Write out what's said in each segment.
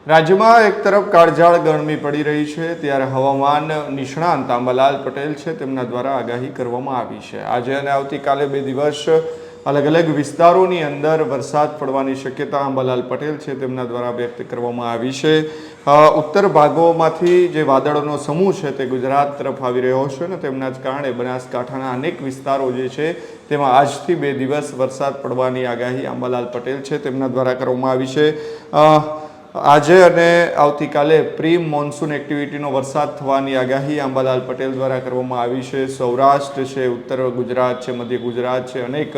રાજ્યમાં એક તરફ કાળઝાળ ગરમી પડી રહી છે ત્યારે હવામાન નિષ્ણાંત આંબાલાલ પટેલ છે તેમના દ્વારા આગાહી કરવામાં આવી છે। આજે અને આવતીકાલે 2 દિવસ અલગ અલગ વિસ્તારોની અંદર વરસાદ પડવાની શક્યતા આંબાલાલ પટેલ છે તેમના દ્વારા વ્યક્ત કરવામાં આવી છે। ઉત્તર ભાગોમાંથી જે વાદળોનો સમૂહ છે તે ગુજરાત તરફ આવી રહ્યો છે અને તેમના જ કારણે બનાસકાંઠાના અનેક વિસ્તારો જે છે તેમાં આજથી 2 દિવસ વરસાદ પડવાની આગાહી આંબાલાલ પટેલ છે તેમના દ્વારા કરવામાં આવી છે। આજે અને આવતીકાલે પ્રી મોન્સૂન એક્ટિવિટીનો વરસાદ થવાની આગાહી આંબાલાલ પટેલ દ્વારા કરવામાં આવી છે। સૌરાષ્ટ્ર છે, ઉત્તર ગુજરાત છે, મધ્ય ગુજરાત છે, અનેક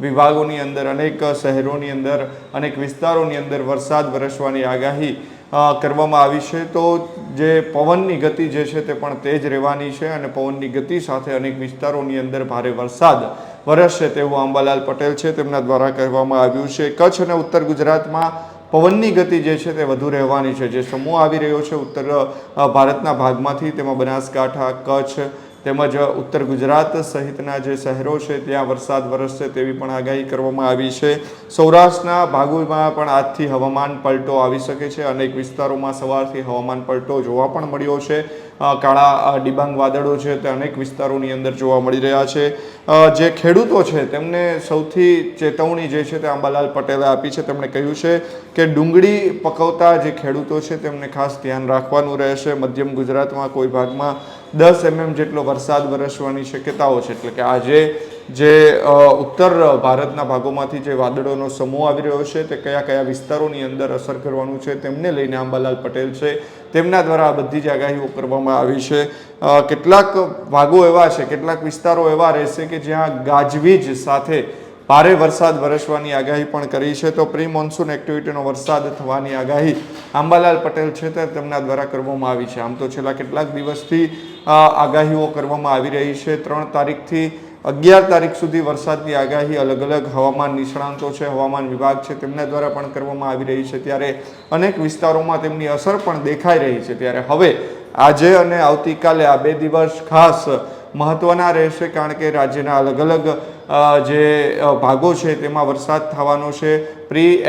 વિભાગોની અંદર, અનેક શહેરોની અંદર, અનેક વિસ્તારોની અંદર વરસાદ વરસવાની આગાહી કરવામાં આવી છે। તો જે પવનની ગતિ જે છે તે પણ તેજ રહેવાની છે અને પવનની ગતિ સાથે અનેક વિસ્તારોની અંદર ભારે વરસાદ વરસશે તેવું આંબાલાલ પટેલ છે તેમના દ્વારા કહેવામાં આવ્યું છે। કચ્છ અને ઉત્તર ગુજરાતમાં પવનની ગતિ જે છે તે વધુ રહેવાની છે। જે સમૂહ આવી રહ્યો છે ઉત્તર ભારતના ભાગમાંથી, તેમાં બનાસકાંઠા, કચ્છ તેમજ ઉત્તર ગુજરાત સહિતના જે શહેરો છે ત્યાં વરસાદ વરસશે તેવી પણ આગાહી કરવામાં આવી છે। સૌરાષ્ટ્રના ભાગોમાં પણ આજથી હવામાન પલટો આવી શકે છે। અનેક વિસ્તારોમાં સવારથી હવામાન પલટો જોવા પણ મળ્યો છે। કાળા ડિબાંગ વાદળો છે તે અનેક વિસ્તારોની અંદર જોવા મળી રહ્યા છે। જે ખેડૂતો છે તેમને સૌથી ચેતવણી જે છે તે આંબાલાલ પટેલે આપી છે। તેમણે કહ્યું છે કે ડુંગળી પકવતા જે ખેડૂતો છે તેમને ખાસ ધ્યાન રાખવાનું રહેશે। મધ્યમ ગુજરાતમાં કોઈ ભાગમાં 10 mm જેટલો વરસાદ વરસવાની શક્યતાઓ છે। એટલે કે આજે જે ઉત્તર ભારતના ભાગોમાંથી જે વાદળોનો સમૂહ આવી રહ્યો છે તે કયા કયા વિસ્તારોની અંદર અસર કરવાનું છે તેમને લઈને આંબાલાલ પટેલ છે તેમના દ્વારા આ બધી જ આગાહીઓ કરવામાં આવી છે। કેટલાક ભાગો એવા છે, કેટલાક વિસ્તારો એવા રહેશે કે જ્યાં ગાજવીજ સાથે ભારે વરસાદ વરસવાની આગાહી પણ કરી છે। તો પ્રી મોન્સૂન એક્ટિવિટીનો વરસાદ થવાની આગાહી આંબાલાલ પટેલ છે તે તેમના દ્વારા કરવામાં આવી છે। આમ તો છેલ્લા કેટલાક દિવસથી આગાહીઓ કરવામાં આવી રહી છે। 3 તારીખથી 11 તારીખ સુધી વરસાદની આગાહી અલગ અલગ હવામાન નિષ્ણાંતો છે, હવામાન વિભાગ છે તેમના દ્વારા પણ કરવામાં આવી રહી છે। ત્યારે અનેક વિસ્તારોમાં તેમની અસર પણ દેખાઈ રહી છે। ત્યારે હવે આજે અને આવતીકાલે આ 2 દિવસ ખાસ મહત્વના રહેશે, કારણ કે રાજ્યના અલગ અલગ જે ભાગો છે તેમાં વરસાદ થવાનો છે। પ્રી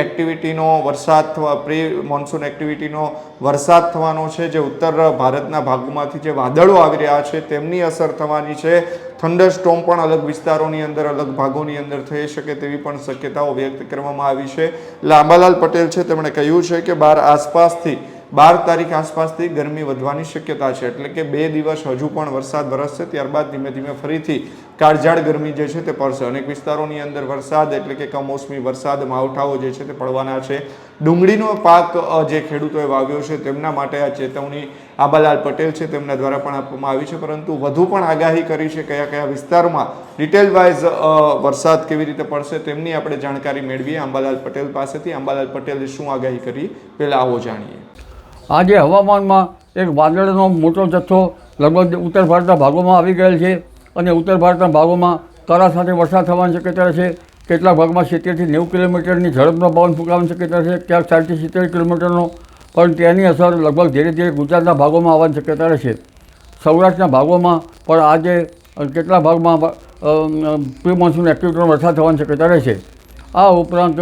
મોન્સૂન એક્ટિવિટીનો વરસાદ થવાનો છે। જે ઉત્તર ભારતના ભાગોમાંથી જે વાદળો આવી રહ્યા છે તેમની અસર થવાની છે। થંડરસ્ટોર્મ પણ અલગ વિસ્તારોની અંદર, અલગ ભાગોની અંદર થઈ શકે તેવી પણ શક્યતાઓ વ્યક્ત કરવામાં આવી છે। એટલે આંબાલાલ પટેલ છે તેમણે કહ્યું છે કે 12 તારીખ આસપાસથી ગરમી વધવાની શક્યતા છે। એટલે કે 2 દિવસ હજુ પણ વરસાદ વરસશે, ત્યારબાદ ધીમે ધીમે ફરીથી કાળઝાળ ગરમી જે છે તે પડશે। અનેક વિસ્તારોની અંદર વરસાદ એટલે કે કમોસમી વરસાદ, માવઠાઓ જે છે તે પડવાના છે। ડુંગળીનો પાક જે ખેડૂતોએ વાવ્યો છે તેમના માટે આ ચેતવણી આંબાલાલ પટેલ છે તેમના દ્વારા પણ આપવામાં આવી છે। પરંતુ વધુ પણ આગાહી કરી છે કયા કયા વિસ્તારમાં ડિટેલ વાઇઝ વરસાદ કેવી રીતે પડશે તેમની આપણે જાણકારી મેળવીએ આંબાલાલ પટેલ પાસેથી। આંબાલાલ પટેલે શું આગાહી કરી પહેલા આવો જાણીએ। આજે હવામાનમાં એક વાદળનો મોટો જથ્થો લગભગ ઉત્તર ભારતના ભાગોમાં આવી ગયેલ છે અને ઉત્તર ભારતના ભાગોમાં કરા સાથે વરસાદ થવાની શક્યતા છે। કેટલાક ભાગમાં 70 થી 90 કિલોમીટરની ઝડપનો પવન ફૂંકાવાની શક્યતા છે, ક્યાંક 60 થી 70 કિલોમીટરનો, પણ તેની અસર લગભગ ધીરે ધીરે ગુજરાતના ભાગોમાં આવવાની શક્યતા રહેશે। સૌરાષ્ટ્રના ભાગોમાં પણ આજે કેટલાક ભાગમાં પ્રી મોન્સૂન એક્ટિવિટીનો વરસાદ થવાની શક્યતા રહેશે। આ ઉપરાંત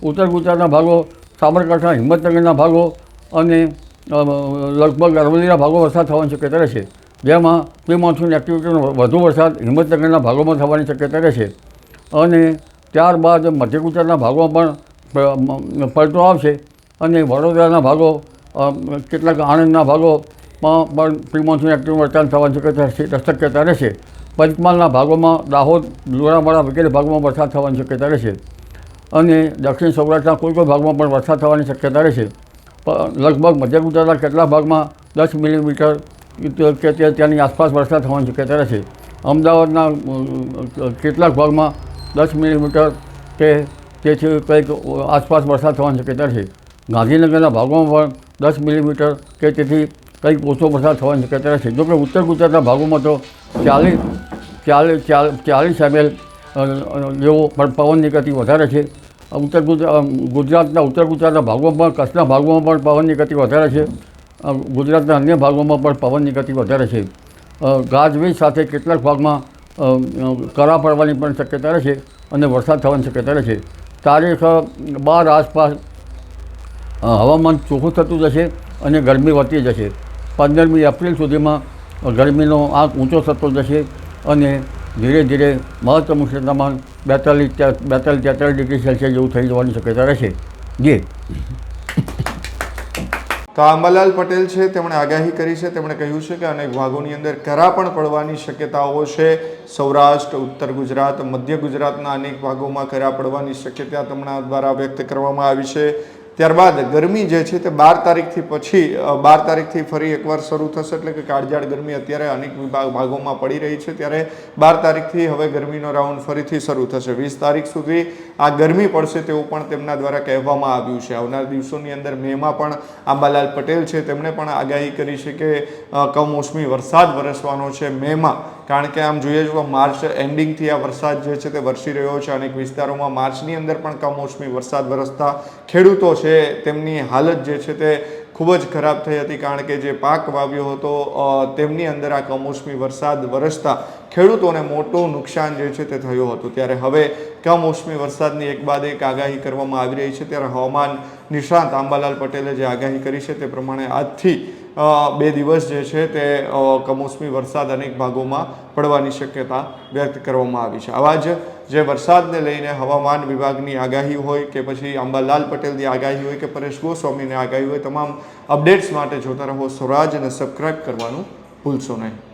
ઉત્તર ગુજરાતના ભાગો, સાબરકાંઠા, હિંમતનગરના ભાગો અને લગભગ અરવલ્લીના ભાગો વરસાદ થવાની શક્યતા રહેશે। જેમાં પ્રી મોન્સૂન એક્ટિવિટીનો વધુ વરસાદ હિંમતનગરના ભાગોમાં થવાની શક્યતા રહેશે અને ત્યારબાદ મધ્ય ગુજરાતના ભાગોમાં પણ પલટો આવશે અને વડોદરાના ભાગો, કેટલાક આણંદના ભાગોમાં પણ પ્રી મોન્સૂન એક્ટિવિટી વરસાદ થવાની શક્યતા રહેશે। પંચમહાલના ભાગોમાં, દાહોદ, લુણાવાડા વગેરે ભાગોમાં વરસાદ થવાની શક્યતા રહેશે અને દક્ષિણ સૌરાષ્ટ્રના કોઈ ભાગમાં પણ વરસાદ થવાની શક્યતા રહેશે। લગભગ મધ્ય ગુજરાતના કેટલાક ભાગમાં 10 મિલીમીટર કે ત્યાંની આસપાસ વરસાદ થવાની શક્યતા રહેશે। અમદાવાદના કેટલાક ભાગમાં 10 મિલીમીટર કે તેથી કંઈક આસપાસ વરસાદ થવાની શક્યતા રહેશે। ગાંધીનગરના ભાગોમાં પણ 10 મિલીમીટર કે તેથી કંઈક ઓછો વરસાદ થવાની શક્યતા રહેશે। જોકે ઉત્તર ગુજરાતના ભાગોમાં તો 40 ml જેવો પણ પવનની ગતિ વધારે છે। ગુજરાતના ઉત્તર ગુજરાતના ભાગોમાં પણ, કચ્છના ભાગોમાં પણ પવનની ગતિ વધારે છે। ગુજરાતના અન્ય ભાગોમાં પણ પવનની ગતિ વધારે છે। ગાજવીજ સાથે કેટલાક ભાગમાં કરા પડવાની પણ શક્યતા રહેશે અને વરસાદ થવાની શક્યતા રહેશે। તારીખ 12 આસપાસ હવામાન ચોખ્ખું થતું જશે અને ગરમી વધતી જશે. 15મી એપ્રિલ સુધીમાં ગરમીનો આંક ઊંચો થતો જશે અને ધીરે ધીરે મહત્તમ ઉષ્ણતામાન 42-43 ડિગ્રી સેલ્સિયસ જેવું થઈ જવાની શક્યતા રહેશે. જી તો અંબાલાલ પટેલ છે તેમણે આગાહી કરી છે. તેમણે કહ્યું છે કે અનેક ભાગોની અંદર કરા પણ પડવાની શક્યતાઓ છે. સૌરાષ્ટ્ર, ઉત્તર ગુજરાત, મધ્ય ગુજરાતના અનેક ભાગોમાં કરા પડવાની શક્યતા તેમના દ્વારા વ્યક્ત કરવામાં આવી છે. ત્યારબાદ ગરમી જે છે તે 12 તારીખથી પછી 12 તારીખથી ફરી એકવાર શરૂ થશે. એટલે કે કાળઝાળ ગરમી અત્યારે અનેક ભાગોમાં પડી રહી છે, ત્યારે 12 તારીખથી હવે ગરમીનો રાઉન્ડ ફરીથી શરૂ થશે. 20 તારીખ સુધી આ ગરમી પડશે તેવું પણ તેમના દ્વારા કહેવામાં આવ્યું છે. આવનાર દિવસોની અંદર મેમાં પણ અંબાલાલ પટેલ છે તેમણે પણ આગાહી કરી છે કે કમોસમી વરસાદ વરસવાનો છે મેમાં. કારણ કે આમ જોઈએ તો માર્ચ એન્ડિંગથી આ વરસાદ જે છે તે વરસી રહ્યો છે. અનેક વિસ્તારોમાં માર્ચની અંદર પણ કમોસમી વરસાદ વરસતા ખેડૂતો છે તેમની હાલત જે છે તે ખૂબ જ ખરાબ થઈ હતી. કારણ કે જે પાક વાવ્યો હતો તેમની અંદર આ કમોસમી વરસાદ વરસતા ખેડૂતોને મોટું નુકસાન જે છે તે થયું હતું. ત્યારે હવે કમોસમી વરસાદની એક બાદ એક આગાહી કરવામાં આવી રહી છે. ત્યારે હવામાન નિષ્ણાત અંબાલાલ પટેલે જે આગાહી કરી છે તે પ્રમાણે આજથી 2 દિવસ જે છે તે કમોસમી વરસાદ અનેક ભાગોમાં પડવાની શક્યતા વ્યક્ત કરવામાં આવી છે. આવા જ જે વરસાદને લઈને હવામાન વિભાગની આગાહી હોય કે પછી અંબાલાલ પટેલની આગાહી હોય કે પરેશ ગોસ્વામીની આગાહી હોય, તમામ અપડેટ્સ માટે જોતા રહો સ્વરાજ અને સબસ્ક્રાઇબ કરવાનું ભૂલશો નહીં.